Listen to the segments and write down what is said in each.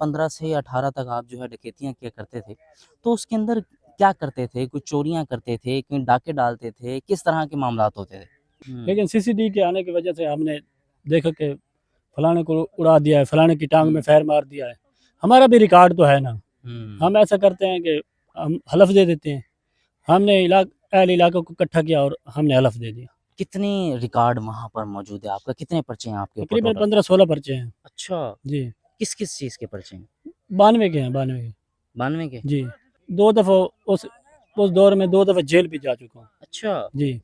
15 سے 18 تک آپ جو ہے ڈکیتیاں کیا کرتے تھے، تو اس کے اندر کیا کرتے تھے؟ کچھ چوریاں کرتے تھے، کہیں ڈاکے ڈالتے تھے، کس طرح کے معاملات ہوتے تھے؟ لیکن سی سی ٹی کے آنے کی وجہ سے ہم نے دیکھا کہ فلانے کو اڑا دیا ہے، فلانے کی ٹانگ میں فیر مار دیا ہے. ہمارا بھی ریکارڈ تو ہے نا. ہم ایسا کرتے ہیں کہ ہم حلف دے دیتے ہیں. ہم نے اہل علاقوں کو اکٹھا کیا اور ہم نے حلف دے دیا. کتنے ریکارڈ وہاں پر موجود ہے آپ کا؟ کتنے پرچے ہیں آپ کے اوپر تقریباً ٹوٹل؟ 15-16 پرچے ہیں. اچھا، جی کس کس چیز کے پرچے ہیں؟ 92 کے ہیں. 92 کے 92 کے؟ جی. 2 دفعہ اس دور میں 2 دفعہ جیل بھی جا چکا ہوں. اچھا، جی.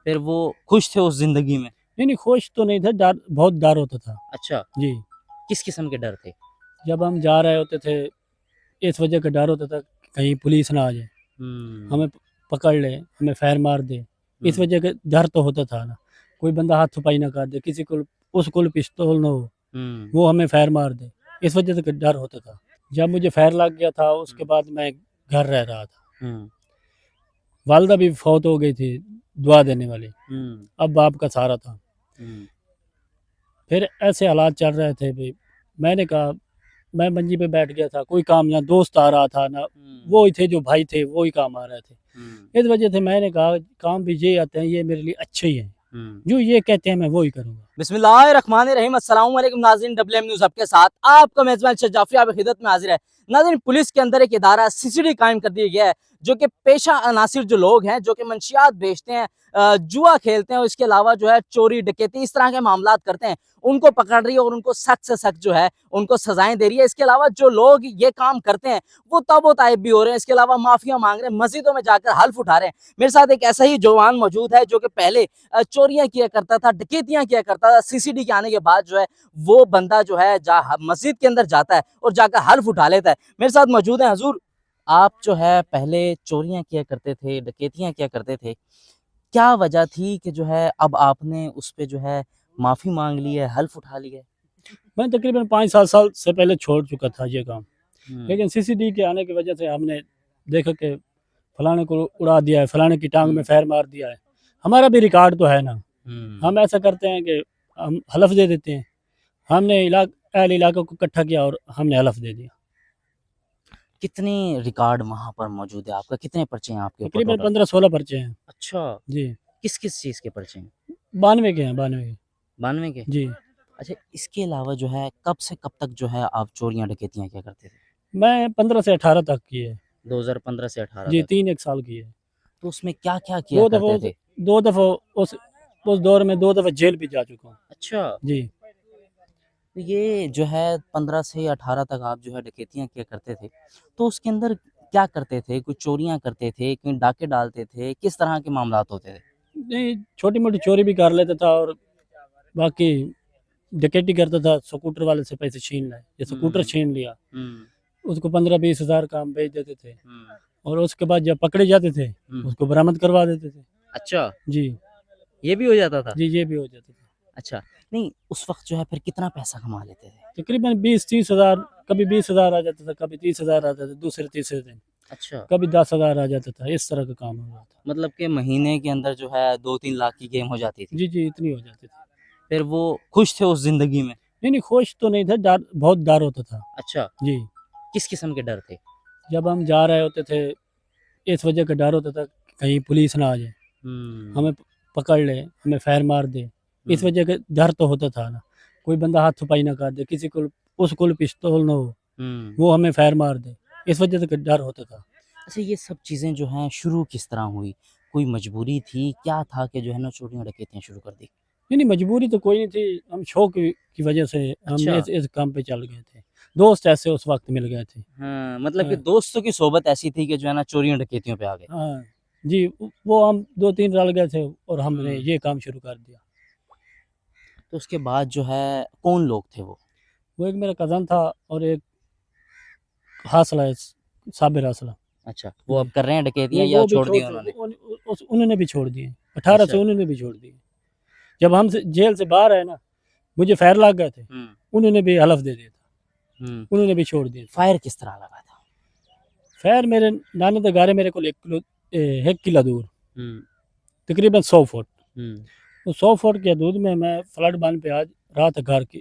پھر وہ خوش تھے اس زندگی میں؟ نہیں خوش تو نہیں تھا، بہت ڈر ہوتا تھا. اچھا، جی. کس قسم کے ڈر تھے؟ جب ہم جا رہے ہوتے تھے اس وجہ کا ڈر ہوتا تھا کہ کہیں پولیس نہ آ جائے، ہمیں پکڑ لے، ہمیں فیر مار دے. اس وجہ کا ڈر تو ہوتا تھا نا. کوئی بندہ ہاتھ چھپائی نہ کر دے، کسی کو اس کو پستول نہ ہو وہ ہمیں فیر مار دے. اس وجہ سے ڈر ہوتا تھا. جب مجھے فیر لگ گیا تھا اس کے بعد میں گھر رہ رہا تھا. والدہ بھی فوت ہو گئی تھی، دعا دینے والی. اب باپ کا سہارا تھا. پھر ایسے حالات چل رہے تھے بھی. میں نے کہا میں منجی پہ بیٹھ گیا تھا، کوئی کام نہ دوست آ رہا تھا نہ وہی تھے جو بھائی تھے وہی کام آ رہے تھے. اس وجہ سے میں نے کہا کام بھی یہ آتے ہیں یہ میرے لیے اچھے ہی ہیں، جو یہ کہتے ہیں میں وہی کروں گا. بسم اللہ الرحمن الرحیم. السلام علیکم ناظرین، WM نیوز آپ کے ساتھ آپ کا میزبان شیخ جعفری آپ کی خدمت میں حاضر ہے. ناظرین، پولیس کے اندر ایک ادارہ CCD قائم کر دیا گیا ہے جو کہ پیشہ عناصر جو لوگ ہیں جو کہ منشیات بیچتے ہیں، جوا کھیلتے ہیں، اس کے علاوہ جو ہے چوری ڈکیتی اس طرح کے معاملات کرتے ہیں، ان کو پکڑ رہی ہے اور ان کو سخت سے سخت جو ہے ان کو سزائیں دے رہی ہے. اس کے علاوہ جو لوگ یہ کام کرتے ہیں وہ تاب و تائب بھی ہو رہے ہیں. اس کے علاوہ معافیاں مانگ رہے ہیں، مسجدوں میں جا کر حلف اٹھا رہے ہیں. میرے ساتھ ایک ایسا ہی جوان موجود ہے جو کہ پہلے چوریاں کیا کرتا تھا، ڈکیتیاں کیا کرتا تھا. CCD کے آنے کے بعد جو ہے وہ بندہ جو ہے مسجد کے اندر جاتا ہے اور جا کر حلف اٹھا لیتا ہے. میرے ساتھ موجود ہیں. حضور، آپ جو ہے پہلے چوریاں کیا کرتے تھے، ڈکیتیاں کیا کرتے تھے، کیا وجہ تھی کہ جو ہے اب آپ نے اس پہ جو ہے معافی مانگ لی ہے، حلف اٹھا لی ہے؟ میں تقریباً 5-7 سال سے پہلے چھوڑ چکا تھا یہ کام. لیکن CCD کے آنے کی وجہ سے ہم نے دیکھا کہ فلانے کو اڑا دیا ہے، فلانے کی ٹانگ میں فیر مار دیا ہے. ہمارا بھی ریکارڈ تو ہے نا. ہم ایسا کرتے ہیں کہ ہم حلف دے دیتے ہیں. ہم نے اہل علاقوں کو اکٹھا کیا اور ہم نے حلف دے دیا. کتنے ریکارڈ وہاں پر موجود ہے آپ کا؟ کتنے پرچے ہیں آپ کے اوپر تقریباً ٹوٹل؟ 15-16 پرچے ہیں. اچھا، جی. کس کس چیز کے پرچے ہیں؟ 92 کے ہیں. 92 کے 92 کے؟ جی. اچھا، اس کے علاوہ جو ہے کب سے کب تک جو ہے آپ چوریاں ڈکیتیاں کیا کرتے تھے؟ میں 15 سے 18 تک کی ہے. 2015 سے 18 جی. تک؟ 3-1 سال کی ہے. تو اس میں کیا کیا کیا کرتے تھے؟ 2 دفعہ اس دور میں 2 دفعہ جیل بھی جا چکا ہوں. اچھا، جی. یہ جو ہے 15 سے 18 تک آپ جو ہے ڈکیتیاں کیا کرتے تھے، تو اس کے اندر کیا کرتے تھے؟ کچھ چوریاں کرتے تھے، کہیں ڈاکے ڈالتے تھے، کس طرح کے معاملات ہوتے تھے؟ نہیں چھوٹی موٹی چوری بھی کر لیتا تھا اور باقی ڈکیٹی کرتا تھا. سکوٹر والے سے پیسے چھین لائے، یہ سکوٹر چھین لیا، اس کو 15-20 ہزار کا ہم بیچ دیتے تھے اور اس کے بعد جب پکڑے جاتے تھے اس کو برآمد کروا دیتے تھے. اچھا، جی. یہ بھی ہو جاتا تھا؟ جی یہ بھی ہو جاتا تھا. اچھا، نہیں اس وقت جو ہے پھر کتنا پیسہ کما لیتے تھے؟ تقریباً 20-30 ہزار. کبھی 20 ہزار آ جاتا تھا، کبھی 30 ہزار آ جاتا تھا دوسرے تیسرے دن. اچھا، کبھی 10 ہزار آ جاتا تھا. اس طرح کا کام ہو رہا تھا. مطلب کہ مہینے کے اندر جو ہے 2-3 لاکھ کی گیم ہو جاتی تھی؟ جی جی اتنی ہو جاتی تھی. پھر وہ خوش تھے اس زندگی میں؟ نہیں خوش تو نہیں تھا، بہت ڈر ہوتا تھا. اچھا، جی. کس قسم کے ڈر تھے؟ جب ہم جا رہے ہوتے تھے اس وجہ کا ڈر ہوتا تھا کہ کہیں پولیس نہ آ جائے، ہمیں پکڑ لے، ہمیں فیر مار دے. اس وجہ کا ڈر تو ہوتا تھا نا. کوئی بندہ ہاتھ چھپائی نہ کر دے، کسی کو اس کو پستول نہ ہو وہ ہمیں فیر مار دے. اس وجہ سے ڈر ہوتا تھا. اچھا، یہ سب چیزیں جو ہیں شروع کس طرح ہوئی؟ کوئی مجبوری تھی؟ کیا تھا کہ جو ہے نا چوریاں ڈکیتیاں شروع کر دی؟ نہیں مجبوری تو کوئی نہیں تھی. ہم شوق کی وجہ سے ہم اچھا، اس کام پہ چل گئے تھے. دوست ایسے اس وقت مل گئے تھے. ہاں، مطلب کہ دوستوں کی صحبت ایسی تھی کہ جو ہے نا چوریاں ڈکیتیوں پہ آ گئے. ہاں جی. وہ ہم 2-3 رل گئے تھے اور ہم نے یہ کام شروع کر دیا. تو اس کے بعد جو ہے کون لوگ تھے وہ؟ وہ ایک میرا کزن تھا اور ایک حاصلہ ہے، صابر حاصلہ. اچھا، وہ اب کر رہے ہیں ڈکیتیاں یا وہ بھی چھوڑ دی انہوں نے؟ انہوں نے بھی چھوڑ دیے. 18 سے انہوں نے بھی چھوڑ دیے. جب ہم جیل سے باہر آئے نا مجھے فائر لگ گئے تھے، انہوں نے بھی حلف دے دیا تھا، انہوں نے بھی چھوڑ دیا. فائر کس طرح لگا تھا؟ فائر میرے نانے دے گارے میرے کو 1 کلو دور تقریباً 100 فٹ. 100 فٹ کی حدود میں فلڈ بند پہ آج رات گھر کی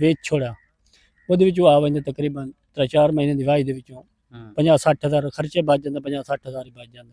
ਵੇਚ ਛੋੜਾ। ਉਹਦੇ ਵਿੱਚੋਂ ਆ ਜਾਂਦੇ ਤਕਰੀਬਨ 3-4 ਮਹੀਨੇ ਦੀ ਵਾਈ ਦੇ ਵਿੱਚੋਂ 50-60 ਹਜ਼ਾਰ ਖਰਚੇ ਬਚ ਜਾਂਦੇ, 50-60 ਹਜ਼ਾਰ ਹੀ ਬਚ ਜਾਂਦੇ।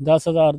10,000